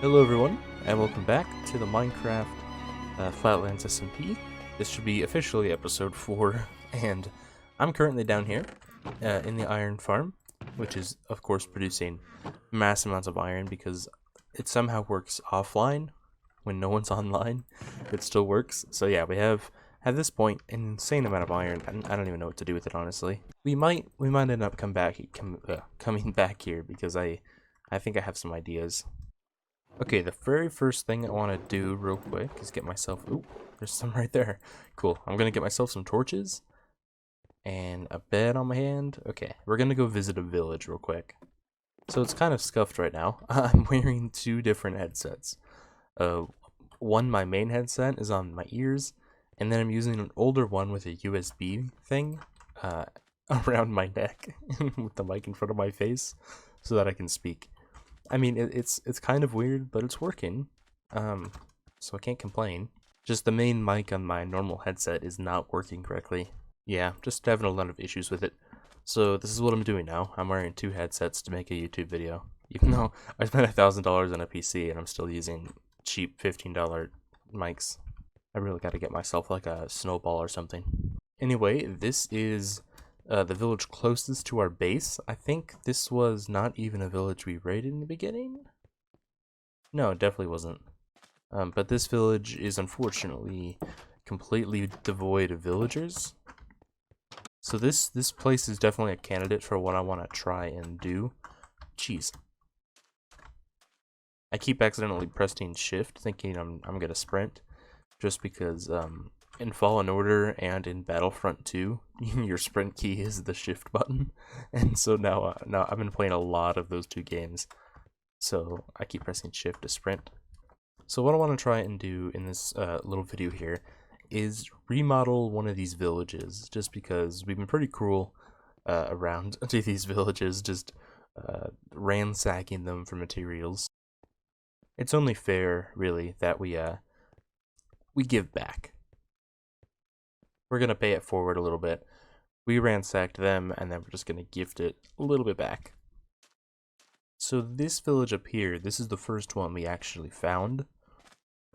Hello everyone, and welcome back to the Minecraft Flatlands SMP. This should be officially episode 4, and I'm currently down here in the iron farm, which is of course producing mass amounts of iron because it somehow works offline when no one's online. It still works. So yeah, we have at this point an insane amount of iron, and I don't even know what to do with it honestly. We might end up coming back here because I think I have some ideas. Okay, the very first thing I want to do real quick is get myself... Ooh, there's some right there. Cool. I'm going to get myself some torches and a bed on my hand. Okay, we're going to go visit a village real quick. So it's kind of scuffed right now. I'm wearing two different headsets. One, my main headset, is on my ears, and then I'm using an older one with a USB thing around my neck with the mic in front of my face so that I can speak. I mean, it's kind of weird, but it's working. So I can't complain. Just the main mic on my normal headset is not working correctly. Yeah, just having a lot of issues with it. So this is what I'm doing now. I'm wearing two headsets to make a YouTube video. Even though I spent $1,000 on a PC and I'm still using cheap $15 mics. I really gotta get myself like a snowball or something. Anyway, this is the village closest to our base. I think this was not even a village we raided in the beginning. No, it definitely wasn't. But this village is unfortunately completely devoid of villagers. So this place is definitely a candidate for what I want to try and do. Jeez. I keep accidentally pressing shift thinking I'm gonna sprint just because in Fallen Order and in Battlefront 2, your sprint key is the shift button, and so now I've been playing a lot of those two games, so I keep pressing shift to sprint. So what I want to try and do in this little video here is remodel one of these villages, just because we've been pretty cruel around to these villages, just ransacking them for materials. It's only fair, really, that we give back. We're going to pay it forward a little bit. We ransacked them, and then we're just going to gift it a little bit back. So this village up here, this is the first one we actually found.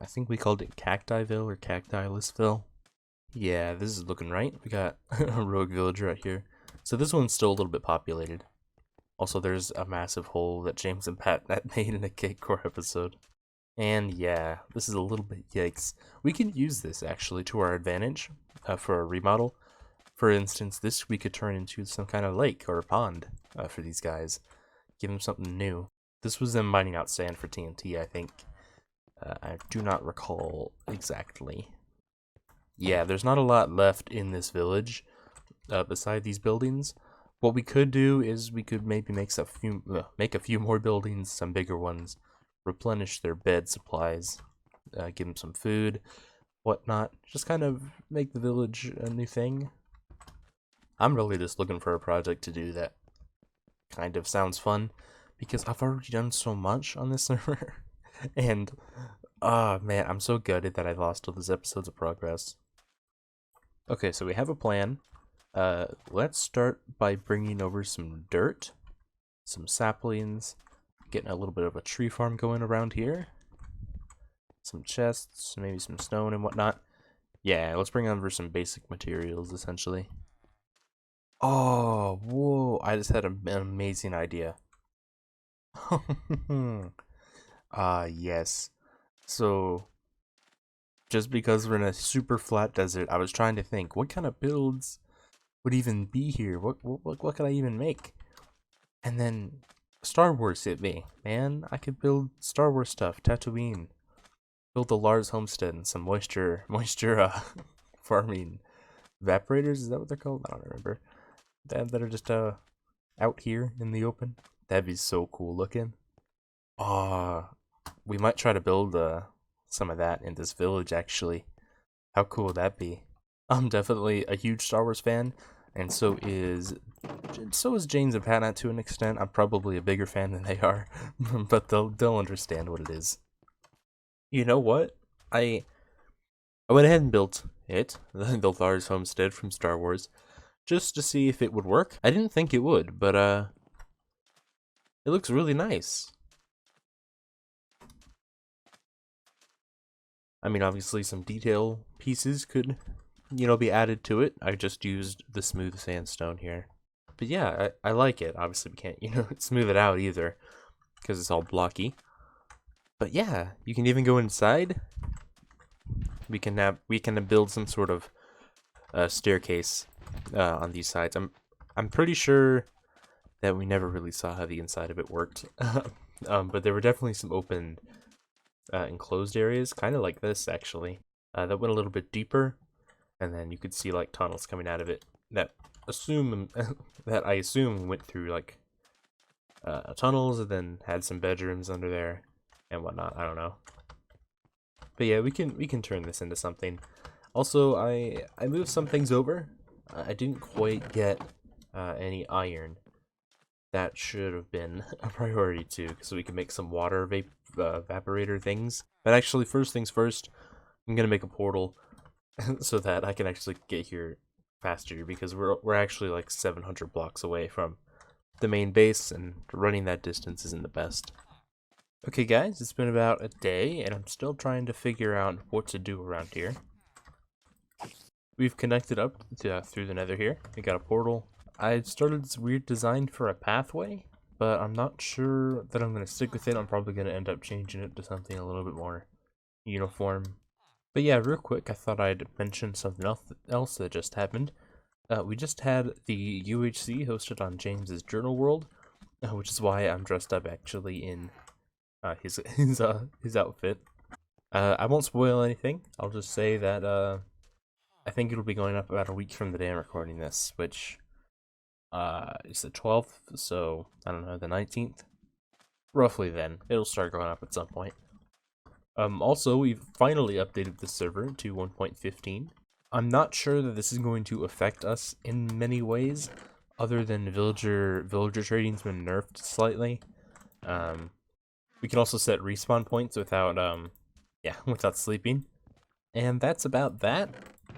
I think we called it Cactiville or Cactilisville. Yeah, this is looking right. We got a rogue villager right here. So this one's still a little bit populated. Also, there's a massive hole that James and Pat made in a Cakecore episode. And yeah, this is a little bit yikes. We can use this actually to our advantage for a remodel. For instance, this we could turn into some kind of lake or a pond for these guys. Give them something new. This was them mining out sand for TNT, I think. I do not recall exactly. Yeah, there's not a lot left in this village beside these buildings. What we could do is we could maybe make a few more buildings, some bigger ones. Replenish their bed supplies, give them some food, whatnot. Just kind of make the village a new thing. I'm really just looking for a project to do that kind of sounds fun, because I've already done so much on this server. And, oh man, I'm so gutted that I lost all those episodes of progress. Okay, so we have a plan. Let's start by bringing over some dirt, some saplings, getting a little bit of a tree farm going around here. Some chests, maybe some stone and whatnot. Yeah, let's bring over some basic materials, essentially. Oh, whoa, I just had an amazing idea. Yes. So, just because we're in a super flat desert, I was trying to think, what kind of builds would even be here? What could I even make? And then Star Wars hit me, man. I could build Star Wars stuff, Tatooine. Build the LARS homestead and some moisture farming evaporators, is that what they're called? I don't remember. That are just out here in the open. That'd be so cool looking. We might try to build some of that in this village actually. How cool would that be? I'm definitely a huge Star Wars fan, and so is James and Pat to an extent. I'm probably a bigger fan than they are, but they'll understand what it is. You know what? I went ahead and built it, the LARS homestead from Star Wars, just to see if it would work. I didn't think it would, but it looks really nice. I mean, obviously some detail pieces could, be added to it. I just used the smooth sandstone here. But yeah, I like it. Obviously we can't, smooth it out either because it's all blocky. But yeah, you can even go inside. We can build some sort of staircase on these sides. I'm pretty sure that we never really saw how the inside of it worked. But there were definitely some open enclosed areas, kind of like this actually, that went a little bit deeper, and then you could see like tunnels coming out of it that I assume went through like tunnels and then had some bedrooms under there and whatnot. I don't know, but yeah, we can turn this into something. Also, I moved some things over. I didn't quite get any iron. That should have been a priority too, so we can make some water evaporator things. But actually, first things first, I'm gonna make a portal so that I can actually get here faster, because we're actually like 700 blocks away from the main base, and running that distance isn't the best. Okay guys, it's been about a day, and I'm still trying to figure out what to do around here. We've connected up through the nether here. We got a portal. I started this weird design for a pathway, but I'm not sure that I'm going to stick with it. I'm probably going to end up changing it to something a little bit more uniform. But yeah, real quick, I thought I'd mention something else that just happened. We just had the UHC hosted on James's Journal World, which is why I'm dressed up actually in his outfit. I won't spoil anything. I'll just say that I think it'll be going up about a week from the day I'm recording this, which it's the 12th, so I don't know, the 19th? Roughly then. It'll start going up at some point. Also, we've finally updated the server to 1.15. I'm not sure that this is going to affect us in many ways, other than villager trading's been nerfed slightly. We can also set respawn points without without sleeping. And that's about that,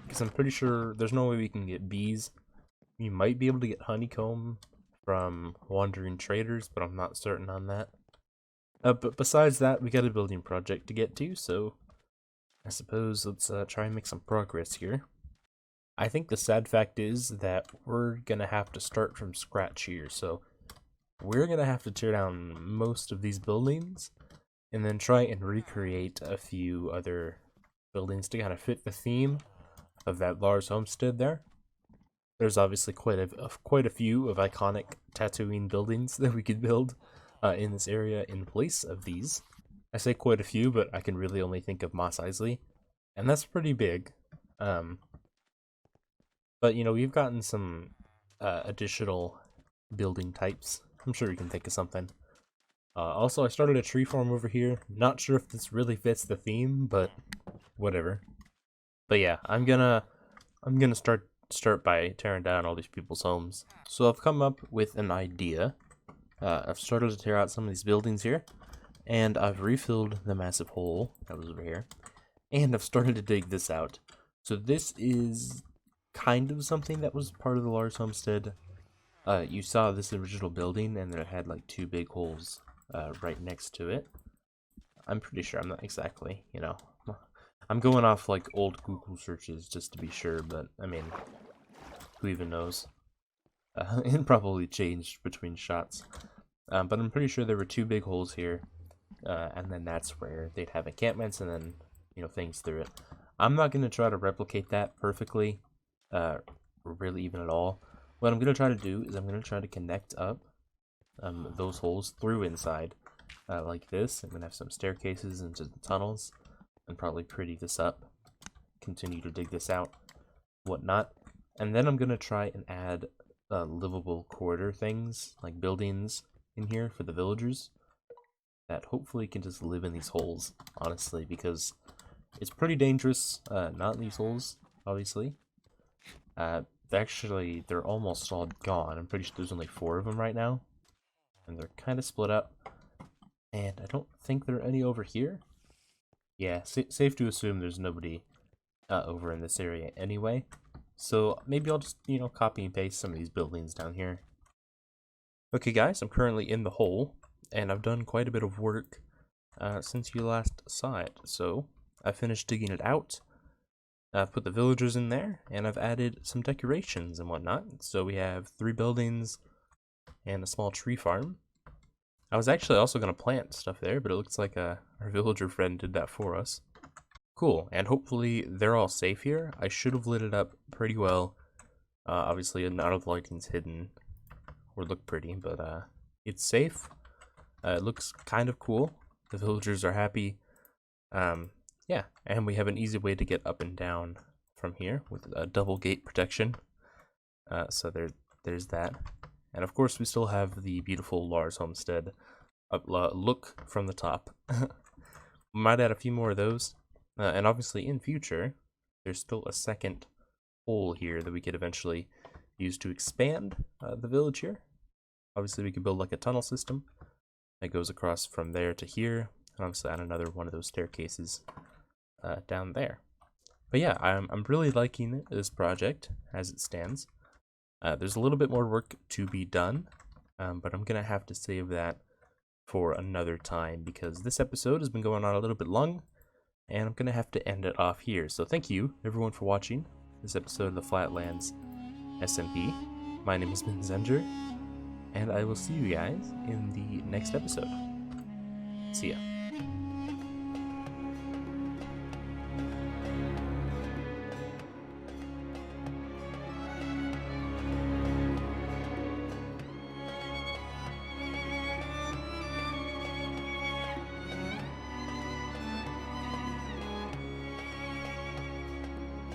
because I'm pretty sure there's no way we can get bees. You might be able to get honeycomb from wandering traders, but I'm not certain on that. But besides that, we got a building project to get to, so I suppose let's try and make some progress here. I think the sad fact is that we're gonna have to start from scratch here, so we're gonna have to tear down most of these buildings and then try and recreate a few other buildings to kind of fit the theme of that LARS homestead there. There's obviously quite a few of iconic Tatooine buildings that we could build in this area in place of these. I say quite a few, but I can really only think of Mos Eisley, and that's pretty big. But we've gotten some additional building types. I'm sure we can think of something. Also, I started a tree farm over here. Not sure if this really fits the theme, but whatever. But yeah, I'm gonna start by tearing down all these people's homes. So I've come up with an idea. I've started to tear out some of these buildings here, and I've refilled the massive hole that was over here, and I've started to dig this out. So this is kind of something that was part of the LARS homestead. You saw this original building, and it had like two big holes right next to it. I'm pretty sure, I'm not exactly, I'm going off like old Google searches just to be sure, but I mean, who even knows? It probably changed between shots. But I'm pretty sure there were two big holes here, and then that's where they'd have encampments and then, things through it. I'm not going to try to replicate that perfectly, or really even at all. What I'm going to try to do is I'm going to try to connect up those holes through inside, like this. I'm going to have some staircases into the tunnels, and probably pretty this up, continue to dig this out, whatnot. And then I'm going to try and add livable corridor things, like buildings in here for the villagers, that hopefully can just live in these holes, honestly, because it's pretty dangerous not in these holes, obviously. Actually, they're almost all gone. I'm pretty sure there's only 4 of them right now, and they're kind of split up, and I don't think there are any over here. Yeah, safe to assume there's nobody over in this area anyway. So maybe I'll just, copy and paste some of these buildings down here. Okay guys, I'm currently in the hole, and I've done quite a bit of work since you last saw it. So I finished digging it out. I've put the villagers in there, and I've added some decorations and whatnot. So we have 3 buildings and a small tree farm. I was actually also going to plant stuff there, but it looks like our villager friend did that for us. Cool, and hopefully they're all safe here. I should have lit it up pretty well. Obviously none of the lighting's hidden or look pretty, but it's safe. It looks kind of cool. The villagers are happy. Yeah, and we have an easy way to get up and down from here with a double gate protection. So there's that. And of course we still have the beautiful LARS homestead look from the top. We might add a few more of those. And obviously in future, there's still a second hole here that we could eventually use to expand the village here. Obviously we could build like a tunnel system that goes across from there to here, and obviously add another one of those staircases down there. But yeah, I'm really liking this project as it stands. There's a little bit more work to be done, but I'm gonna have to save that for another time because this episode has been going on a little bit long, and I'm gonna have to end it off here. So thank you everyone for watching this episode of the Flatlands SMP. My name has been Zenger, and I will see you guys in the next episode. See ya.